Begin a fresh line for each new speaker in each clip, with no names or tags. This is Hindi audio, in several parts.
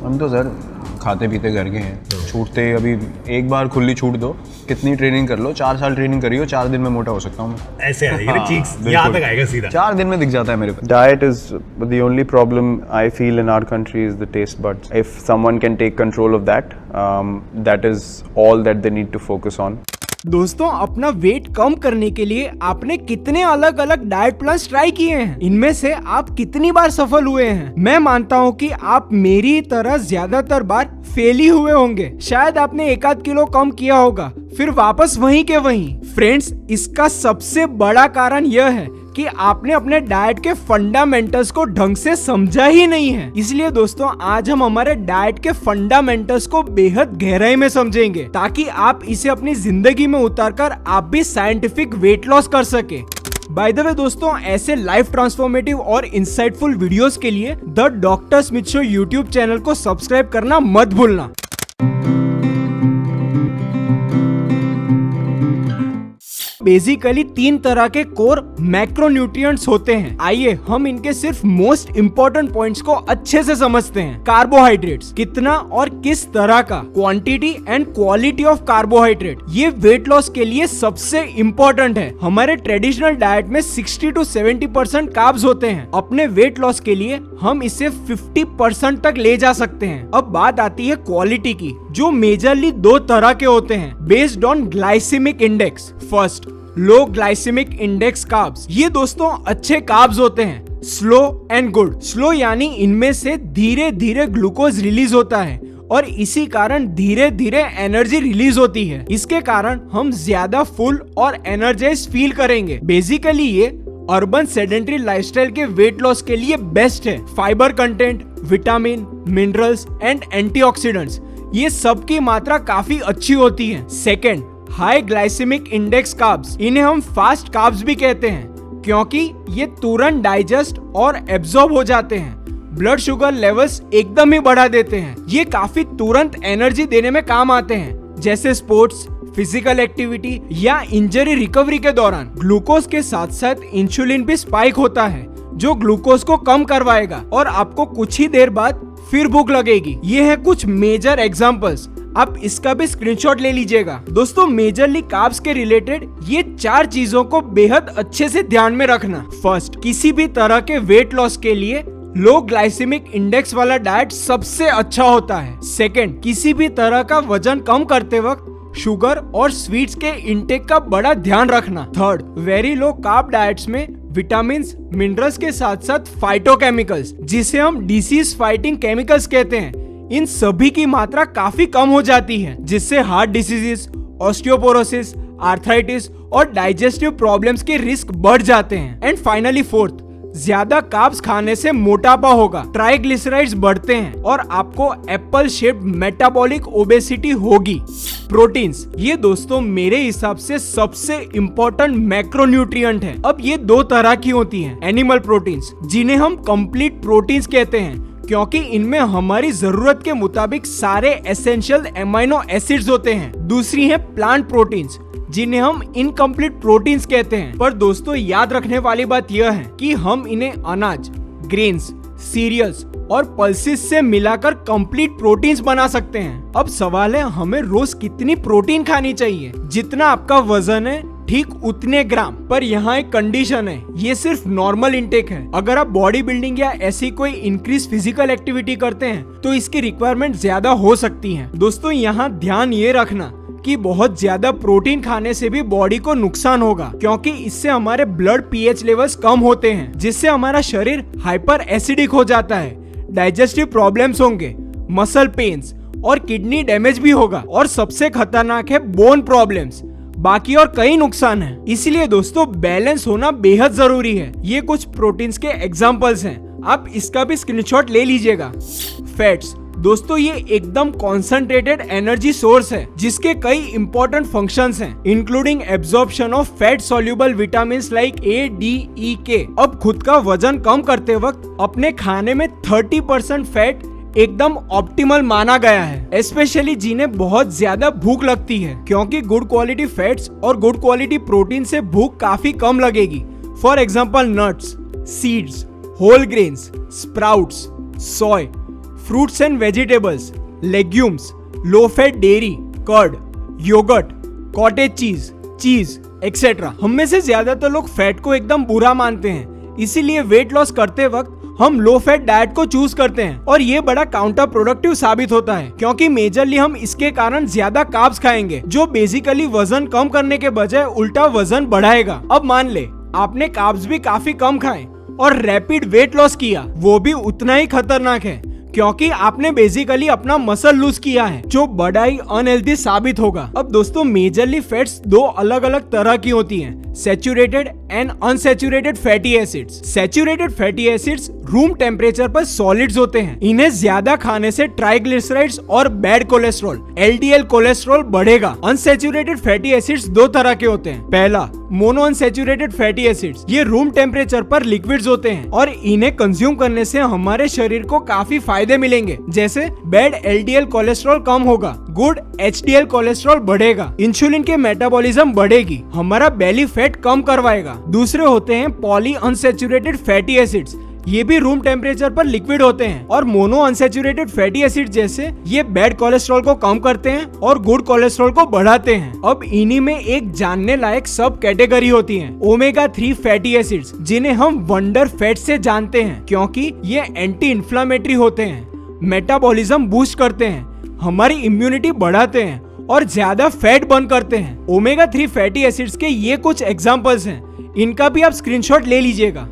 हम तो सर खाते पीते घर के हैं, छूटते अभी एक बार खुली छूट दो, कितनी ट्रेनिंग कर लो, 4 साल ट्रेनिंग करी हो, 4 दिन में मोटा हो सकता हूँ मैं।
ऐसे आएगा चीक्स यहाँ तक आएगा सीधा।
4 दिन में दिख जाता है मेरे को।
Diet is the only problem I feel in our country is the taste buds. If someone can take control of that, that is all that they need to focus on.
दोस्तों, अपना वेट कम करने के लिए आपने कितने अलग अलग डाइट प्लान ट्राई किए हैं? इनमें से आप कितनी बार सफल हुए हैं? मैं मानता हूँ कि आप मेरी तरह ज्यादातर बार फेल ही हुए होंगे। शायद आपने 1-8 किलो कम किया होगा, फिर वापस वहीं के वहीं। फ्रेंड्स, इसका सबसे बड़ा कारण यह है कि आपने अपने डाइट के फंडामेंटल्स को ढंग से समझा ही नहीं है। इसलिए दोस्तों, आज हम हमारे डाइट के फंडामेंटल्स को बेहद गहराई में समझेंगे, ताकि आप इसे अपनी जिंदगी में उतारकर आप भी साइंटिफिक वेट लॉस कर सके। बाय द वे दोस्तों, ऐसे लाइफ ट्रांसफॉर्मेटिव और इंसाइटफुल वीडियोस के लिए the doctor Smith show YouTube channel को सब्सक्राइब करना मत भूलना। बेसिकली 3 तरह के कोर मैक्रोन्यूट्रिएंट्स होते हैं। आइए हम इनके सिर्फ मोस्ट इंपॉर्टेंट पॉइंट्स को अच्छे से समझते हैं। कार्बोहाइड्रेट्स, कितना और किस तरह का, quantity and quality of carbohydrate, ये वेट लॉस के लिए सबसे इम्पोर्टेंट है। हमारे ट्रेडिशनल डाइट में 60 to 70% कार्ब्स होते हैं। अपने वेट लॉस के लिए हम इसे 50% तक ले जा सकते हैं। अब बात आती है क्वालिटी की, जो मेजरली 2 तरह के होते हैं based on glycemic index. First, low glycemic index carbs. ये दोस्तों अच्छे कार्ब्स होते हैं, स्लो एंड गुड। स्लो यानी इनमें से धीरे धीरे ग्लूकोज रिलीज होता है और इसी कारण धीरे धीरे एनर्जी रिलीज होती है। इसके कारण हम ज्यादा फुल और एनर्जाइज फील करेंगे। बेसिकली ये अर्बन सेडेंटरी लाइफस्टाइल के वेट लॉस के लिए बेस्ट है। Fibre content, vitamin, minerals and antioxidants, ये सब की मात्रा काफी अच्छी होती है। Second, high glycemic index carbs. इन्हें हम फास्ट कार्ब्स भी कहते हैं, क्योंकि ये तुरंत डाइजेस्ट और एब्जॉर्ब हो जाते हैं। ब्लड शुगर लेवल्स एकदम ही बढ़ा देते हैं। ये काफी तुरंत एनर्जी देने में काम आते हैं, जैसे स्पोर्ट्स, फिजिकल एक्टिविटी या इंजरी रिकवरी के दौरान। ग्लूकोज के साथ साथ इंसुलिन भी स्पाइक होता है, जो ग्लूकोज को कम करवाएगा और आपको कुछ ही देर बाद फिर भूख लगेगी। ये है कुछ मेजर एग्जांपल्स, आप इसका भी स्क्रीनशॉट ले लीजिएगा। दोस्तों, मेजरली कार्ब्स के रिलेटेड ये 4 चीजों को बेहद अच्छे से ध्यान में रखना। फर्स्ट, किसी भी तरह के वेट लॉस के लिए लो ग्लाइसेमिक इंडेक्स वाला डाइट सबसे अच्छा होता है। सेकंड, किसी भी तरह का वजन कम करते वक्त शुगर और स्वीट्स के इंटेक का बड़ा ध्यान रखना। Third, very low carb diets में विटामिन्स, मिनरल्स के साथ साथ फाइटोकेमिकल्स, जिसे हम डिसीज फाइटिंग केमिकल्स कहते हैं, इन सभी की मात्रा काफी कम हो जाती है, जिससे हार्ट डिसीजेस, ऑस्टियोपोरोसिस, आर्थराइटिस और डाइजेस्टिव प्रॉब्लम्स के रिस्क बढ़ जाते हैं। एंड फाइनली फोर्थ, ज्यादा कार्ब्स खाने से मोटापा होगा, ट्राइग्लिसराइड्स बढ़ते हैं और आपको एप्पल शेप्ड मेटाबॉलिक ओबेसिटी होगी। प्रोटीन्स, ये दोस्तों मेरे हिसाब से सबसे इम्पोर्टेंट मैक्रोन्यूट्रिएंट है। अब ये 2 तरह की होती हैं। एनिमल प्रोटीन्स, जिन्हें हम कंप्लीट प्रोटीन्स कहते हैं, क्योंकि इनमें हमारी जरूरत के मुताबिक सारे एसेंशियल एमाइनो एसिड्स होते हैं। दूसरी है प्लांट प्रोटीन्स, जिन्हें हम इनकम्प्लीट प्रोटीन्स कहते हैं। पर दोस्तों, याद रखने वाली बात यह है कि हम इन्हें अनाज, ग्रेन्स, सीरियल्स और पल्सेस से मिलाकर कंप्लीट प्रोटीन्स बना सकते हैं। अब सवाल है, हमें रोज कितनी प्रोटीन खानी चाहिए? जितना आपका वजन है ठीक उतने ग्राम। पर यहाँ एक कंडीशन है, ये सिर्फ नॉर्मल इंटेक है। अगर आप बॉडी बिल्डिंग या ऐसी कोई इंक्रीज फिजिकल एक्टिविटी करते हैं तो इसकी रिक्वायरमेंट ज्यादा हो सकती है। दोस्तों, यहाँ ध्यान ये रखना कि बहुत ज्यादा प्रोटीन खाने से भी बॉडी को नुकसान होगा, क्योंकि इससे हमारे ब्लड पीएच लेवल्स कम होते हैं, जिससे हमारा शरीर हाइपर एसिडिक हो जाता है, डाइजेस्टिव प्रॉब्लम्स होंगे, मसल पेन्स और किडनी डैमेज भी होगा, और सबसे खतरनाक है बोन प्रॉब्लम्स। बाकी और कई नुकसान हैं। इसलिए दोस्तों, बैलेंस होना बेहद जरूरी है। ये कुछ प्रोटीन्स के एग्जांपल्स हैं, आप इसका भी स्क्रीनशॉट ले लीजिएगा। फैट्स, दोस्तों ये एकदम कॉन्सेंट्रेटेड एनर्जी सोर्स है, जिसके कई इंपॉर्टेंट फंक्शंस हैं, including absorption of fat soluble vitamins like A, D, E, K. अब खुद का वजन कम करते वक्त अपने खाने में 30% फैट एकदम ऑप्टिमल माना गया है, स्पेशली जिन्हें बहुत ज्यादा भूख लगती है, क्योंकि गुड क्वालिटी फैट्स और गुड क्वालिटी प्रोटीन से भूख काफी कम लगेगी। For example, nuts, seeds, whole grains, sprouts, soy, fruits and vegetables, legumes, low fat dairy, curd, yoghurt, cottage cheese etcetera. हम में से ज्यादातर लोग फैट को एकदम बुरा मानते हैं, इसीलिए वेट लॉस करते वक्त हम लो फैट डाइट को चूज करते हैं और ये बड़ा काउंटर प्रोडक्टिव साबित होता है, क्योंकि मेजरली हम इसके कारण ज्यादा कार्ब्स खाएंगे जो बेसिकली वजन कम करने के बजाय उल्टा वजन बढ़ाएगा। अब मान ले आपने कार्ब्स भी काफी कम खाए और रैपिड वेट लॉस किया, वो भी उतना ही खतरनाक है, क्योंकि आपने बेसिकली अपना मसल लूज किया है जो बड़ा ही अनहेल्दी साबित होगा। अब दोस्तों मेजरली फैट्स दो अलग अलग तरह की होती हैं, saturated and unsaturated fatty acids. Saturated fatty acids room temperature पर सॉलिड्स होते हैं। इन्हें ज्यादा खाने से ट्राइग्लिसराइड्स और बैड कोलेस्ट्रॉल LDL कोलेस्ट्रॉल बढ़ेगा। अनसैचुरेटेड फैटी एसिड्स दो तरह के होते हैं। पहला मोनो अनसैचुरेटेड फैटी एसिड्स, ये रूम टेम्परेचर पर लिक्विड्स होते हैं और इन्हें कंज्यूम करने से हमारे शरीर को काफी फायदे मिलेंगे, जैसे बैड LDL कोलेस्ट्रॉल कम होगा, गुड HDL कोलेस्ट्रॉल बढ़ेगा, इंसुलिन के मेटाबॉलिज्म बढ़ेगी, हमारा बेली फैट कम करवाएगा। दूसरे होते हैं पॉली अनसैचुरेटेड फैटी एसिड्स, ये भी रूम टेम्परेचर पर लिक्विड होते हैं और मोनो अनसैचुरेटेड फैटी एसिड जैसे ये बैड कोलेस्ट्रॉल को कम करते हैं और गुड कोलेस्ट्रॉल को बढ़ाते हैं। अब इन्हीं में एक जानने लायक सब कैटेगरी होती है, ओमेगा 3 फैटी एसिड्स, जिन्हें हम वंडर फैट से जानते हैं, क्योंकि ये एंटी इन्फ्लामेटरी होते हैं, मेटाबॉलिज्म बूस्ट करते हैं, हमारी इम्यूनिटी बढ़ाते हैं और ज्यादा फैट बर्न करते हैं। ओमेगा 3 फैटी एसिड्स के ये कुछ एग्जांपल्स हैं, इनका भी आप स्क्रीनशॉट ले लीजिएगा।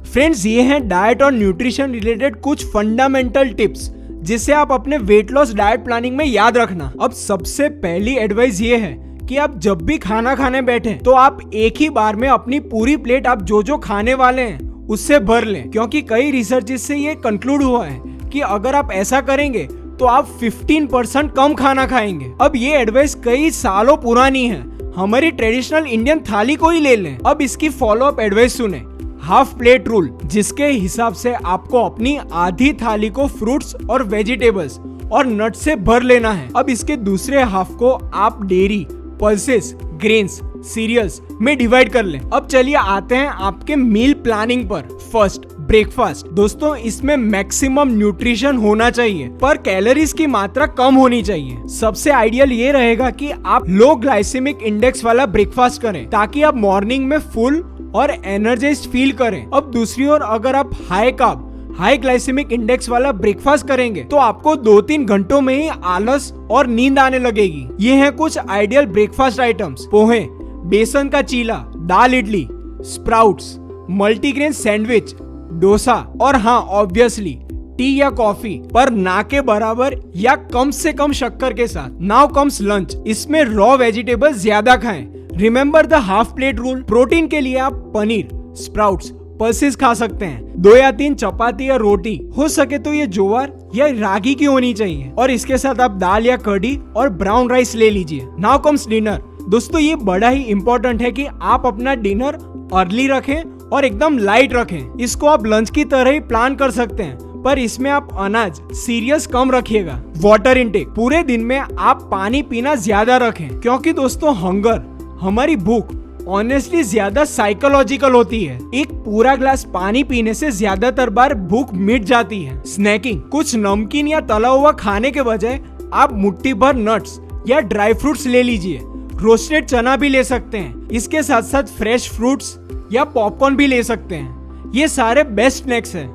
फ्रेंड्स, ये हैं डाइट और न्यूट्रिशन रिलेटेड कुछ फंडामेंटल टिप्स जिसे आप अपने वेट लॉस डाइट प्लानिंग में याद रखना। अब सबसे पहली एडवाइस ये है कि आप जब भी खाना खाने बैठे तो आप एक ही बार में अपनी पूरी प्लेट आप जो जो खाने वाले हैं उससे भर लें, क्योंकि कई रिसर्च से ये कंक्लूड हुआ है कि अगर आप ऐसा करेंगे तो आप 15% कम खाना खाएंगे। अब ये एडवाइस कई सालों पुरानी है, हमारी ट्रेडिशनल इंडियन थाली को ही ले लें। अब इसकी फॉलो अप एडवाइस सुने, हाफ प्लेट रूल, जिसके हिसाब से आपको अपनी आधी थाली को फ्रूट्स और वेजिटेबल्स और नट से भर लेना है। अब इसके दूसरे हाफ को आप डेयरी, पल्सेस, ग्रेन्स, सीरियल्स में डिवाइड कर लें। अब चलिए आते हैं आपके मील प्लानिंग पर। First, breakfast. दोस्तों, इसमें मैक्सिमम न्यूट्रिशन होना चाहिए पर कैलोरीज की मात्रा कम होनी चाहिए। सबसे आइडियल ये रहेगा कि आप लो ग्लाइसेमिक इंडेक्स वाला ब्रेकफास्ट करें ताकि आप मॉर्निंग में फुल और एनर्जाइज्ड फील करें। अब दूसरी ओर अगर आप high carb, high glycemic index वाला ब्रेकफास्ट करेंगे तो आपको 2-3 घंटों में ही आलस और नींद आने लगेगी। ये हैं कुछ आइडियल ब्रेकफास्ट आइटम्स, पोहे, बेसन का चीला, दाल idli, sprouts, multigrain sandwich, dosa और हाँ ऑब्वियसली टी या कॉफी, पर ना के बराबर या कम से कम शक्कर के साथ। नाउ कम्स लंच, इसमें रॉ वेजिटेबल्स ज्यादा खाएं। Remember the half plate rule. Protein के लिए आप पनीर, स्प्राउट्स, पल्सेस खा सकते हैं। 2 या 3 चपाती या रोटी, हो सके तो ये ज्वार या रागी की होनी चाहिए और इसके साथ आप दाल या कढ़ी और ब्राउन राइस ले लीजिए। Now comes dinner. दोस्तों, ये बड़ा ही इंपॉर्टेंट है कि आप अपना डिनर अर्ली रखें और एकदम लाइट रखें। इसको आप लंच की तरह ही प्लान कर सकते हैं, पर इसमें आप अनाज, सीरियल्स कम रखिएगा। वाटर इनटेक, पूरे दिन में आप पानी पीना ज्यादा रखें, क्योंकि दोस्तों हंगर, हमारी भूख ऑनेस्टली ज्यादा साइकोलॉजिकल होती है। एक पूरा ग्लास पानी पीने से ज्यादातर बार भूख मिट जाती है। स्नैकिंग, कुछ नमकीन या तला हुआ खाने के बजाय आप मुट्ठी भर नट्स या ड्राई फ्रूट्स ले लीजिए। रोस्टेड चना भी ले सकते हैं, इसके साथ साथ फ्रेश फ्रूट्स या पॉपकॉर्न भी ले सकते हैं। ये सारे बेस्ट स्नैक्स हैं।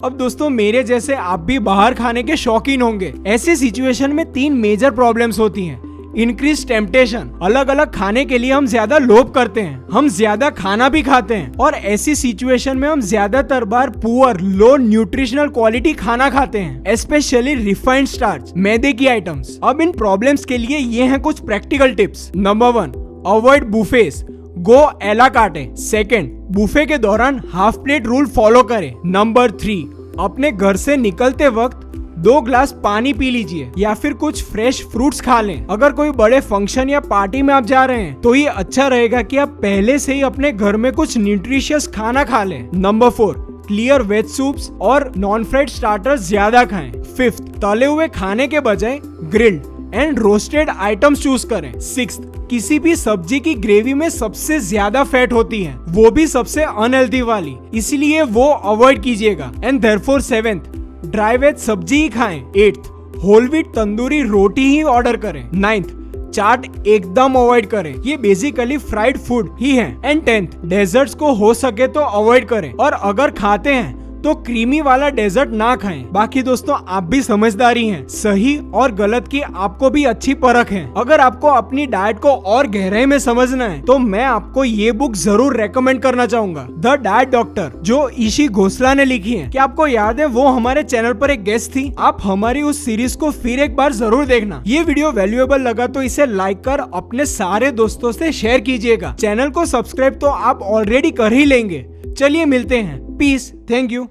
अब दोस्तों, मेरे जैसे आप भी बाहर खाने के शौकीन होंगे। ऐसी सिचुएशन में 3 मेजर प्रॉब्लम्स होती हैं। इंक्रीज टेम्पटेशन, अलग अलग खाने के लिए हम ज्यादा लोभ करते हैं, हम ज्यादा खाना भी खाते हैं और ऐसी सिचुएशन में हम ज्यादातर बार पुअर, लो न्यूट्रिशनल क्वालिटी खाना खाते हैं, स्पेशली रिफाइंड स्टार्च, मैदे की आइटम्स। अब इन प्रॉब्लम्स के लिए ये हैं कुछ practical tips. Number 1, avoid buffets, go a la carte. Second, buffet के दौरान हाफ प्लेट रूल फॉलो करें। नंबर 3, अपने घर से निकलते वक्त 2 ग्लास पानी पी लीजिए या फिर कुछ फ्रेश फ्रूट्स खा लें। अगर कोई बड़े फंक्शन या पार्टी में आप जा रहे हैं तो ये अच्छा रहेगा कि आप पहले से ही अपने घर में कुछ न्यूट्रिशियस खाना खा लें। नंबर 4, क्लियर वेज सूप्स और नॉन फ्राइड स्टार्टर्स ज्यादा खाएं। 5th, तले हुए खाने के बजाय grilled and roasted items choose करें। 6th, किसी भी सब्जी की ग्रेवी में सबसे ज्यादा फैट होती है, वो भी सबसे अनहेल्दी वाली, इसलिए वो अवॉइड कीजिएगा। And therefore 7th, dry veg सब्जी ही खाएं। 8th, होल व्हीट तंदूरी रोटी ही ऑर्डर करें। 9th, चाट एकदम अवॉइड करें, ये बेसिकली फ्राइड फूड ही है। एंड 10th, डेजर्ट्स को हो सके तो अवॉइड करें, और अगर खाते हैं तो क्रीमी वाला डेजर्ट ना खाएं। बाकी दोस्तों आप भी समझदारी हैं, सही और गलत की आपको भी अच्छी परख है। अगर आपको अपनी डाइट को और गहराई में समझना है तो मैं आपको ये बुक जरूर रेकमेंड करना चाहूंगा, द डाइट डॉक्टर, जो ईशी घोसला ने लिखी है। क्या आपको याद है वो हमारे चैनल पर एक गेस्ट थी? आप हमारी उस सीरीज को फिर एक बार जरूर देखना। ये वीडियो वैल्यूएबल लगा तो इसे लाइक कर अपने सारे दोस्तों से शेयर कीजिएगा। चैनल को सब्सक्राइब तो आप ऑलरेडी कर ही लेंगे। चलिए मिलते हैं, पीस, थैंक यू।